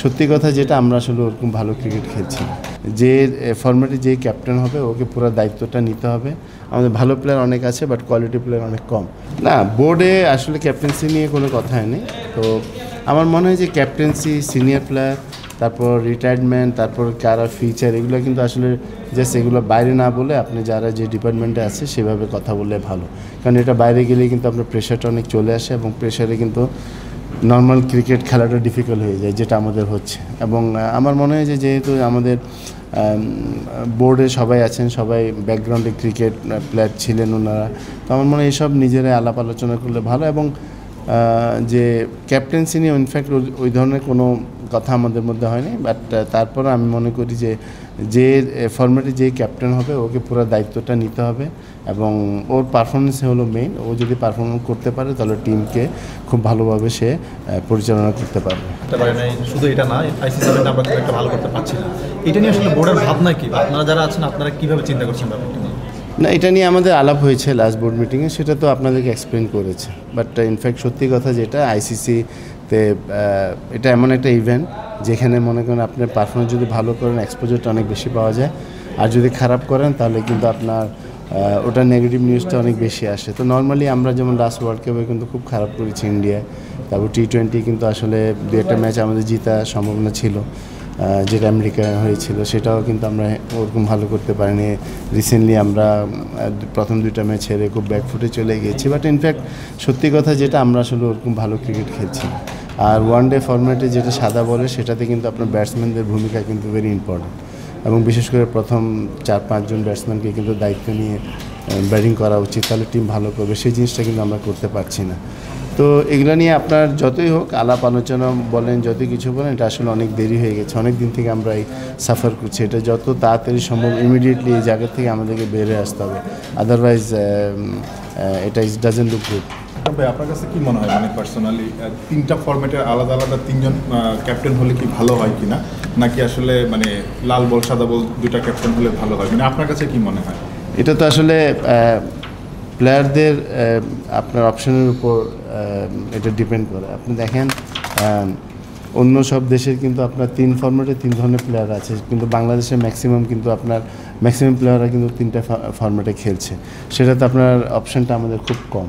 সত্যি কথা যেটা আমরা আসলে ওরকম ভালো ক্রিকেট খেলছি না। যে ফরম্যাটে যে ক্যাপ্টেন হবে ওকে পুরো দায়িত্বটা নিতে হবে। আমাদের ভালো প্লেয়ার অনেক আছে, বাট কোয়ালিটি প্লেয়ার অনেক কম। না, বোর্ডে আসলে ক্যাপ্টেন্সি নিয়ে কোনো কথাই নেই। তো আমার মনে হয় যে ক্যাপ্টেন্সি, সিনিয়র প্লেয়ার, তারপর রিটায়ারমেন্ট, তারপর কারা ফিচার, এগুলো কিন্তু আসলে জাস্ট এগুলো বাইরে না বলে আপনি যারা যে ডিপার্টমেন্টে আছে সেভাবে কথা বললে ভালো। কারণ এটা বাইরে গেলেই কিন্তু আপনার প্রেশারটা অনেক চলে আসে, এবং প্রেশারে কিন্তু নর্মাল ক্রিকেট খেলাটা ডিফিকাল্ট হয়ে যায়, যেটা আমাদের হচ্ছে। এবং আমার মনে হয় যে যেহেতু আমাদের বোর্ডে সবাই আছেন, সবাই ব্যাকগ্রাউন্ডে ক্রিকেট প্লেয়ার ছিলেন ওনারা, তো আমার মনে হয় এইসব নিজেরাই আলাপ আলোচনা করলে ভালো। এবং যে ক্যাপ্টেন্সি নিয়ে ইনফ্যাক্ট ওই ধরনের কোনো কথা আমাদের মধ্যে হয়নি, বাট তারপরে আমি মনে করি যে ফরম্যাটে যেই ক্যাপ্টেন হবে ওকে পুরো দায়িত্বটা নিতে হবে, এবং ওর পারফরমেন্স হলো মেইন। ও যদি পারফরমেন্স করতে পারে তাহলে টিমকে খুব ভালোভাবে সে পরিচালনা করতে পারবে। শুধু এটা না, আইসিসি ইভেন্টে আমরা খুব একটা ভালো করতে পারছি না, এটা নিয়ে আসলে বোর্ডের ভাবনা কি? আপনারা যারা আছেন আপনারা কীভাবে চিন্তা করছেন ব্যাপারটা নিয়ে? না, এটা নিয়ে আমাদের আলাপ হয়েছে লাস্ট বোর্ড মিটিংয়ে, সেটা তো আপনাদেরকে এক্সপ্লেন করেছে। বাট ইনফ্যাক্ট সত্যি কথা যেটা আইসিসিতে এটা এমন একটা ইভেন্ট যেখানে মনে করেন আপনার পারফরমেন্স যদি ভালো করেন এক্সপোজারটা অনেক বেশি পাওয়া যায়, আর যদি খারাপ করেন তাহলে কিন্তু আপনার ওটা নেগেটিভ নিউজটা অনেক বেশি আসে। তো নর্মালি আমরা যেমন লাস্ট ওয়ার্ল্ড কাপে কিন্তু খুব খারাপ করেছি ইন্ডিয়ায়, তারপর টি-20 কিন্তু আসলে দু একটা ম্যাচ আমাদের জেতার সম্ভাবনা ছিল, যেটা আমেরিকা হয়েছিল সেটাও কিন্তু আমরা ওরকম ভালো করতে পারিনি। রিসেন্টলি আমরা প্রথম দুইটা ম্যাচ হেরে খুব ব্যাকফুটে চলে গিয়েছি। বাট ইনফ্যাক্ট সত্যি কথা যেটা আমরা আসলে ওরকম ভালো ক্রিকেট খেলছি। আর ওয়ান ডে ফরম্যাটে যেটা সাদা বলে সেটাতে কিন্তু আপনার ব্যাটসম্যানদের ভূমিকা কিন্তু ভেরি ইম্পর্টেন্ট, এবং বিশেষ করে প্রথম 4-5 জন ব্যাটসম্যানকে কিন্তু দায়িত্ব নিয়ে ব্যাটিং করা উচিত, তাহলে টিম ভালো করবে। সেই জিনিসটা কিন্তু আমরা করতে পারছি না। তো এগুলো নিয়ে আপনার যতই হোক আলাপ আলোচনা বলেন, যতই কিছু বলেন, এটা আসলে অনেক দেরি হয়ে গেছে। অনেক দিন থেকে আমরা এই সাফার করছি। এটা যত তাড়াতাড়ি সম্ভব ইমিডিয়েটলি এই জায়গা থেকে আমাদেরকে বের হয়ে আসতে হবে, আদারওয়াইজ এটা ডাজন্ট লুক গুড। ভাই, আপনার কাছে কি মনে হয়, মানে পার্সোনালি তিনটা ফরম্যাটের আলাদা আলাদা তিনজন ক্যাপ্টেন হলে কি ভালো হয় কিনা, নাকি আসলে মানে লাল বল সাদা বল দুইটা ক্যাপ্টেন হলে ভালো হয়, মানে আপনার কাছে কি মনে হয়? এটা তো আসলে প্লেয়ারদের আপনার অপশনের উপর এটা ডিপেন্ড করে। আপনি দেখেন অন্য সব দেশের কিন্তু আপনার 3 ফরম্যাটে 3 ধরনের প্লেয়ার আছে, কিন্তু বাংলাদেশের ম্যাক্সিমাম প্লেয়াররা কিন্তু 3টা ফরম্যাটে খেলছে। সেটাতে আপনার অপশনটা আমাদের খুব কম।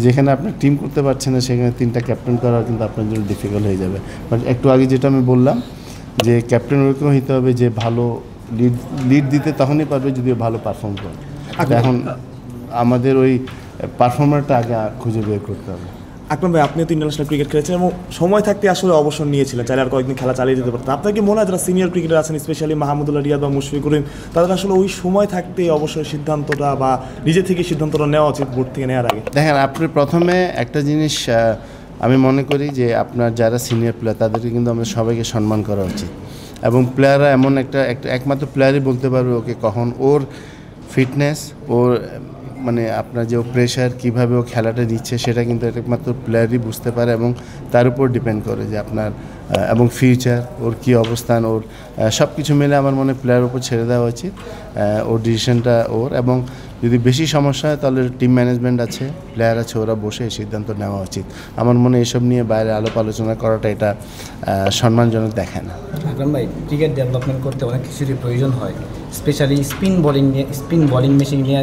যেখানে আপনার টিম করতে পারছেন না সেখানে 3টা ক্যাপ্টেন করা কিন্তু আপনার জন্য ডিফিকাল্ট হয়ে যাবে। বাট একটু আগে যেটা আমি বললাম যে ক্যাপ্টেন ওরকম হতে হবে যে ভালো লিড দিতে তখনই পারবে যদি ভালো পারফর্ম করে। এখন আমাদের ওই পারফর্মারটা আগে খুঁজে বের করতে হবে। আকরাম ভাই, আপনিও তো ইন্টারন্যাশনাল ক্রিকেট খেলেছেন এবং সময় থাকতে আসলে অবসর নিয়েছিলেন, চাইলে আর কয়েকদিন খেলা চালিয়ে যেতে পারতেন। আপনার কি মনে হয় যারা সিনিয়র ক্রিকেটার আছেন, স্পেশালি মাহমুদুল্লাহ রিয়াদ বা মুশফিকুর রহিম, তাদের আসলে ওই সময় থাকতে অবসরের সিদ্ধান্তটা বা নিজে থেকে সিদ্ধান্তটা নেওয়া উচিত বোর্ড থেকে নেওয়ার আগে? দেখেন, আপনি প্রথমে একটা জিনিস আমি মনে করি যে আপনার যারা সিনিয়র প্লেয়ার তাদেরকে কিন্তু আমাদের সবাইকে সম্মান করা উচিত, এবং প্লেয়াররা এমন একটা একমাত্র প্লেয়ারই বলতে পারবে ওকে কখন ওর ফিটনেস, ওর মানে আপনার যে প্রেশার কীভাবে ও খেলাটা দিচ্ছে সেটা কিন্তু একমাত্র প্লেয়ারই বুঝতে পারে, এবং তার উপর ডিপেন্ড করে যে আপনার এবং ফিউচার ওর কী অবস্থান, ওর সব কিছু মিলে আমার মনে হয় প্লেয়ারের উপর ছেড়ে দেওয়া উচিত। ওর ডিসিশনটা ওর, এবং যদি বেশি সমস্যা হয় তাহলে টিম ম্যানেজমেন্ট আছে, প্লেয়ার আছে, ওরা বসে সিদ্ধান্ত নেওয়া উচিত। আমার মনে হয় এসব নিয়ে বাইরে আলাপ আলোচনা করাটা এটা সম্মানজনক দেখায় না। আকরাম ভাই, ক্রিকেট ডেভেলপমেন্ট করতে অনেক কিছুরই প্রয়োজন হয়, স্পেশালি স্পিন বোলিং মেশিন নিয়ে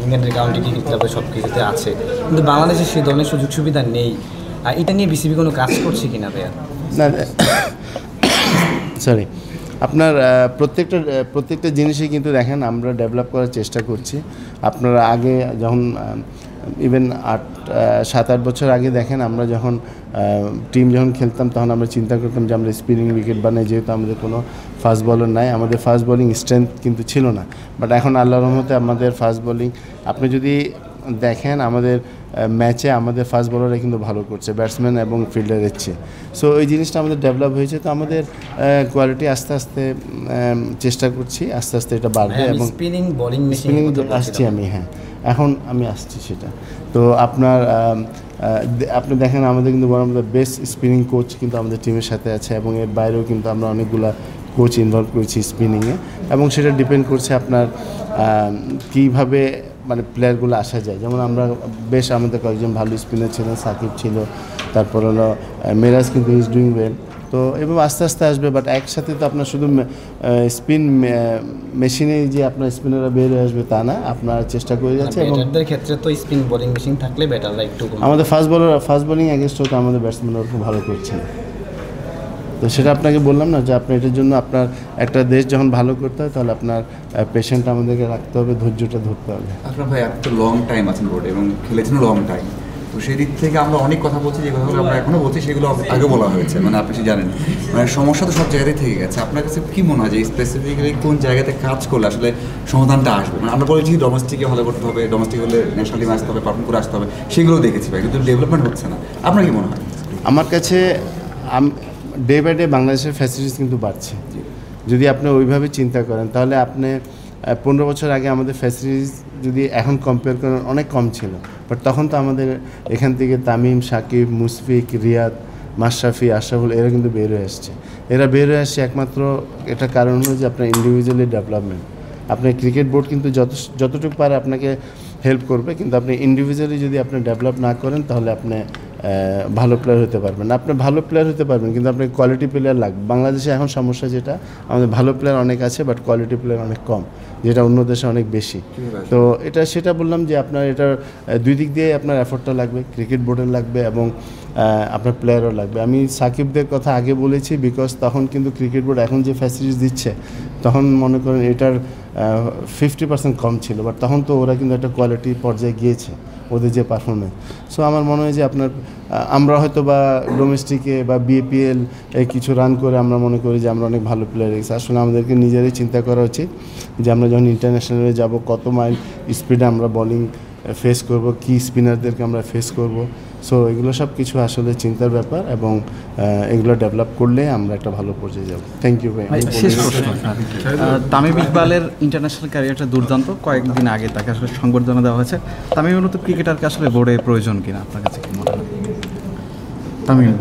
ইংল্যান্ডের কাউন্টি ক্রিকেট ক্লাবে সব কিছুতে আছে, কিন্তু বাংলাদেশে সেই ধরনের সুযোগ সুবিধা নেই। আর এটা নিয়ে বিসিবি কোনো কাজ করছে কিনা ভাইয়া? না, সরি, আপনার প্রত্যেকটা জিনিসই কিন্তু দেখেন আমরা ডেভেলপ করার চেষ্টা করছি। আপনারা আগে যখন ইভেন 7-8 বছর আগে দেখেন আমরা যখন টিম যখন খেলতাম তখন আমরা চিন্তা করতাম যে আমরা স্পিনিং উইকেট বানাই, যেহেতু আমাদের কোনো ফাস্ট বলার নাই, আমাদের ফাস্ট বোলিং স্ট্রেংথ কিন্তু ছিল না। বাট এখন আল্লাহর রহমতে আমাদের ফাস্ট বোলিং, আপনি যদি দেখেন আমাদের ম্যাচে আমাদের ফাস্ট বোলাররা কিন্তু ভালো করছে ব্যাটসম্যান এবং ফিল্ডারের চেয়ে। সো এই জিনিসটা আমাদের ডেভেলপ হয়েছে, তো আমাদের কোয়ালিটি আস্তে আস্তে চেষ্টা করছি, আস্তে আস্তে এটা বাড়বে। এবং স্পিনিং আসছি আমি, হ্যাঁ এখন আমি আসছি সেটা। তো আপনি দেখেন আমাদের কিন্তু one of the best spinning coach কিন্তু আমাদের টিমের সাথে আছে, এবং এর বাইরেও কিন্তু আমরা অনেকগুলা কোচ ইনভলভ করেছি স্পিনিংয়ে, এবং সেটা ডিপেন্ড করছে আপনার কীভাবে মানে প্লেয়ারগুলো আসা যায়। যেমন আমরা বেশ আমাদের কয়েকজন ভালো স্পিনার ছিলেন, সাকিব ছিল, তারপর হলো মেরাজ কিন্তু ইজ ডুইং ওয়েল। তো এবং আস্তে আস্তে আসবে, বাট একসাথে তো আপনার শুধু স্পিন মেশিনে যে আপনার স্পিনাররা বের হয়ে আসবে তা না, আপনার চেষ্টা করে যাচ্ছে। এবং ব্যাটারদের ক্ষেত্রে তো স্পিন বোলিং মেশিন থাকলে ব্যাটাররা একটু আমাদের ফাস্ট বোলিং এগেনস্টও তো আমাদের ব্যাটসম্যানরা খুব ভালো করছে। তো সেটা আপনাকে বললাম না যে আপনি এটার জন্য আপনার একটা দেশ যখন ভালো করতে হয় তাহলে আপনার পেশেন্ট আমাদেরকে রাখতে হবে, ধৈর্যটা ধরতে হবে। আপনার ভাই আপনি তো লং টাইম আছেন বোর্ডে এবং খেলেছেন লং টাইম, তো সেই দিক থেকে আমরা অনেক কথা বলছি, যে কথাগুলো আমরা এখনও বলছি সেগুলো আগে বলা হয়েছে, মানে আপনি সে জানেন মানে সমস্যা তো সব জায়গাতেই থেকে গেছে। আপনার কাছে কী মনে হয় যে স্পেসিফিক্যালি কোন জায়গাতে কাজ করলে আসলে সমাধানটা আসবে? মানে আমরা বলেছি ডোমেস্টিকে ভালো করতে হবে, ডোমেস্টিক হলে ন্যাশনালি আসতে হবে, পারফর্ম করে আসতে হবে, সেগুলো দেখেছি ভাই, কিন্তু ডেভেলপমেন্ট হচ্ছে না। আপনার কি মনে হয়? আমার কাছে ডে বাই ডে বাংলাদেশের ফ্যাসিলিটিস কিন্তু বাড়ছে। যদি আপনি ওইভাবে চিন্তা করেন তাহলে আপনি 15 বছর আগে আমাদের ফ্যাসিলিটিস যদি এখন কম্পেয়ার করেন অনেক কম ছিল, বাট তখন তো আমাদের এখান থেকে তামিম, সাকিব, মুশফিক, রিয়াদ, মাশরাফি, আশরাফুল এরা কিন্তু বের হয়ে আসছে। এরা বের হয়ে আসছে একমাত্র একটা কারণ হলো যে আপনার ইন্ডিভিজুয়ালি ডেভেলপমেন্ট। আপনার ক্রিকেট বোর্ড কিন্তু যতটুকু পারে আপনাকে হেল্প করবে, কিন্তু আপনি ইন্ডিভিজুয়ালি যদি আপনি ডেভেলপ না করেন তাহলে আপনি ভালো প্লেয়ার হতে পারবেন না। আপনি ভালো প্লেয়ার হতে পারবেন কিন্তু আপনার কোয়ালিটি প্লেয়ার লাগবে। বাংলাদেশে এখন সমস্যা যেটা, আমাদের ভালো প্লেয়ার অনেক আছে বাট কোয়ালিটি প্লেয়ার অনেক কম, যেটা অন্য দেশে অনেক বেশি। তো সেটা বললাম যে আপনার এটার দুই দিক দিয়ে আপনার এফোর্টটা লাগবে, ক্রিকেট বোর্ডের লাগবে এবং আপনার প্লেয়ারও লাগবে। আমি সাকিবদের কথা আগে বলেছি বিকজ তখন কিন্তু ক্রিকেট বোর্ড এখন যে ফ্যাসিলিটিস দিচ্ছে তখন মনে করেন এটার 50% কম ছিল, বাট তখন তো ওরা কিন্তু একটা কোয়ালিটি পর্যায়ে গিয়েছে ওদের যে পারফরমেন্স। সো আমার মনে হয় যে আপনার আমরা হয়তো বা ডোমেস্টিকে বা বিএপিএল কিছু রান করে আমরা মনে করি যে আমরা অনেক ভালো প্লেয়ার গেছি। আসলে আমাদেরকে নিজেরাই চিন্তা করা উচিত যে আমরা যখন ইন্টারন্যাশনালে যাব কত মাইল স্পিডে আমরা বোলিং ফেস করব, কি স্পিনারদেরকে আমরা ফেস করব। সো এগুলো সব কিছু আসলে চিন্তার ব্যাপার এবং এগুলো ডেভেলপ করলে আমরা একটা ভালো পর্যায়ে যাব। থ্যাংক ইউ ভাই। শেষ প্রশ্ন, তামিম ইকবালের ইন্টারন্যাশনাল ক্যারিয়ারটা দুর্দান্ত, কয়েকদিন আগে তাকে আসলে সংবর্ধনা দেওয়া হয়েছে। তামিম মূলত ক্রিকেটারকে আসলে বোর্ডে প্রয়োজন কিনা আপনার কাছে কি মনে হয়? তামিম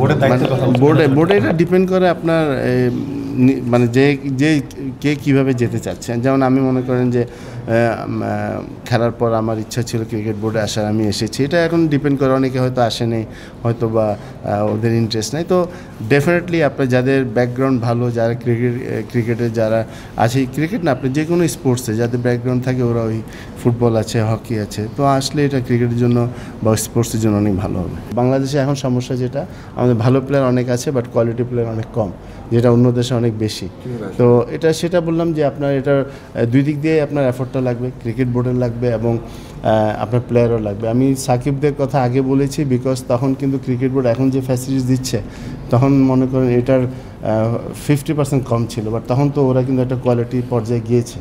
বোর্ডে এটা ডিপেন্ড করে আপনার মানে যে যে কে কীভাবে যেতে চাচ্ছেন। যেমন আমি মনে করেন যে খেলার পর আমার ইচ্ছা ছিল ক্রিকেট বোর্ডে আসার, আমি এসেছি। এটা এখন ডিপেন্ড করে, অনেকে হয়তো আসেনি, হয়তো বা ওদের ইন্টারেস্ট নেই। তো ডেফিনেটলি আপনার যাদের ব্যাকগ্রাউন্ড ভালো, যারা ক্রিকেটে যারা আছে, ক্রিকেট না আপনি যে কোনো স্পোর্টসে যাদের ব্যাকগ্রাউন্ড থাকে, ওরা ওই ফুটবল আছে, হকি আছে, তো আসলে এটা ক্রিকেটের জন্য বা স্পোর্টসের জন্য অনেক ভালো হবে। বাংলাদেশে এখন সমস্যা যেটা, আমাদের ভালো প্লেয়ার অনেক আছে বাট কোয়ালিটি প্লেয়ার অনেক কম, যেটা অন্য দেশে অনেক বেশি। তো সেটা বললাম যে আপনার এটার দুই দিক দিয়ে আপনার এফোর্টটা লাগবে, ক্রিকেট বোর্ডের লাগবে এবং আপনার প্লেয়ারও লাগবে। আমি সাকিবদের কথা আগে বলেছি বিকজ তখন কিন্তু ক্রিকেট বোর্ড এখন যে ফ্যাসিলিটিস দিচ্ছে তখন মনে করেন এটার 50% কম ছিল, বাট তখন তো ওরা কিন্তু একটা কোয়ালিটি পর্যায়ে গিয়েছে।